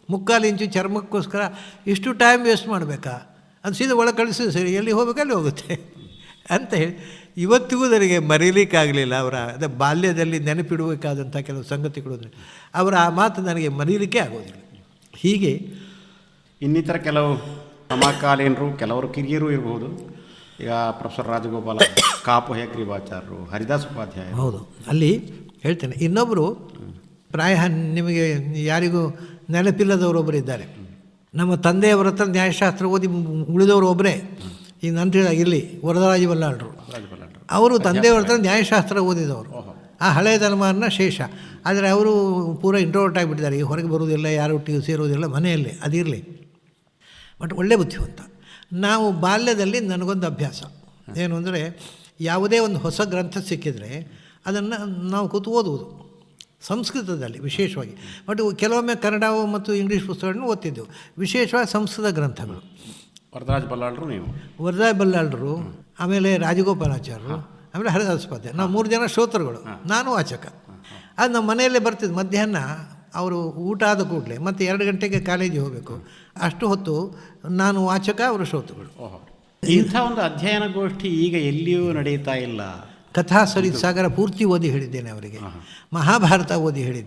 ಮುಕ್ಕಾಲು ಇಂಚು ಚರ್ಮಕ್ಕೋಸ್ಕರ ಇಷ್ಟು time waste ಮಾಡಬೇಕಾ? ಅದು ಸೀದಾ ಒಳಗೆ ಕಳಿಸಿದ್ರೆ ಸರಿ, ಎಲ್ಲಿ ಹೋಗಬೇಕು ಅಲ್ಲಿ ಹೋಗುತ್ತೆ ಅಂತ ಹೇಳಿ ಇವತ್ತಿಗೂ ನನಗೆ ಮರೀಲಿಕ್ಕಾಗಲಿಲ್ಲ. ಅವರ ಅದೇ ಬಾಲ್ಯದಲ್ಲಿ ನೆನಪಿಡಬೇಕಾದಂಥ ಕೆಲವು ಸಂಗತಿಗಳು, ಅವರ ಆ ಮಾತು ನನಗೆ ಮರೀಲಿಕ್ಕೆ ಆಗೋದಿಲ್ಲ. ಹೀಗೆ ಇನ್ನಿತರ ಕೆಲವು ಸಮಕಾಲೀನರು, ಕೆಲವರು ಕಿರಿಯರು ಇರಬಹುದು. ಈಗ ಪ್ರೊಫೆಸರ್ ರಾಜಗೋಪಾಲ, ಕಾಪು ಹೇಗ್ರೀವಾಚಾರ್ಯರು, ಹರಿದಾಸ್ ಉಪಾಧ್ಯಾಯ. ಹೌದು, ಅಲ್ಲಿ ಹೇಳ್ತೇನೆ. ಇನ್ನೊಬ್ಬರು ಪ್ರಾಯ ನಿಮಗೆ ಯಾರಿಗೂ ನೆನಪಿಲ್ಲದವರೊಬ್ಬರು ಇದ್ದಾರೆ. ನಮ್ಮ ತಂದೆಯವರ ಹತ್ರ ನ್ಯಾಯಶಾಸ್ತ್ರ ಓದಿ ಉಳಿದವರು ಒಬ್ಬರೇ ಈ ನಂತರ ಇಲ್ಲಿ ವರದರಾಜ ಬಲ್ಲಾಳರು. ಅವರು ತಂದೆಯವರ ಹತ್ರ ನ್ಯಾಯಶಾಸ್ತ್ರ ಓದಿದವರು, ಆ ಹಳೆಯ ತಲೆಮಾರಿನ ಶೇಷ. ಆದರೆ ಅವರು ಪೂರ ಇಂಟ್ರೋವರ್ಟ್ ಆಗಿಬಿಟ್ಟಿದ್ದಾರೆ, ಹೊರಗೆ ಬರೋದಿಲ್ಲ, ಯಾರೊಟ್ಟಿಗೆ ಸೇರೋದಿಲ್ಲ, ಮನೆಯಲ್ಲೇ ಅದಿರಲಿ. ಬಟ್ ಒಳ್ಳೆ ಬುದ್ಧಿವಂತ. ನಾವು ಬಾಲ್ಯದಲ್ಲಿ ನನಗೊಂದು ಅಭ್ಯಾಸ ಏನು ಅಂದರೆ, ಯಾವುದೇ ಒಂದು ಹೊಸ ಗ್ರಂಥ ಸಿಕ್ಕಿದರೆ ಅದನ್ನು ನಾವು ಕೂತು ಓದುವುದು, ಸಂಸ್ಕೃತದಲ್ಲಿ ವಿಶೇಷವಾಗಿ. ಬಟ್ ಕೆಲವೊಮ್ಮೆ ಕನ್ನಡ ಮತ್ತು ಇಂಗ್ಲೀಷ್ ಪುಸ್ತಕಗಳನ್ನು ಓದ್ತಿದ್ದೆವು, ವಿಶೇಷವಾಗಿ ಸಂಸ್ಕೃತ ಗ್ರಂಥಗಳು. ವರದರಾಜ ಬಲ್ಲಾಳರು, ನೀವು ವರದರಾಜ ಬಲ್ಲಾಳರು, ಆಮೇಲೆ ರಾಜಗೋಪಾಲಾಚಾರ್ಯರು, ಆಮೇಲೆ ಹರಿದಾಸ್ ಉಪಾಧ್ಯಾಯ. ನಾವು 3 ಜನ ಶ್ರೋತೃಗಳು, ನಾನು ವಾಚಕ. ಅದು ನಮ್ಮ ಮನೆಯಲ್ಲೇ ಬರ್ತಿದ್ದು. ಮಧ್ಯಾಹ್ನ ಅವರು ಊಟ ಆದ ಕೂಡಲೇ ಮತ್ತು 2 ಗಂಟೆಗೆ ಕಾಲೇಜಿಗೆ ಹೋಗಬೇಕು, ಅಷ್ಟು ಹೊತ್ತು ನಾನು ವಾಚಕ, ಅವರು ಶ್ರೋತೃಗಳು. ಇಂಥ ಒಂದು ಅಧ್ಯಯನ ಗೋಷ್ಠಿ ಈಗ ಎಲ್ಲಿಯೂ ನಡೆಯುತ್ತಾ ಇಲ್ಲ. ಕಥಾ ಸರಿತ್ ಸಾಗರ ಪೂರ್ತಿ ಓದಿ ಹೇಳಿದ್ದೇನೆ ಅವರಿಗೆ, ಮಹಾಭಾರತ ಓದಿ ಹೇಳಿದ್ದೇನೆ.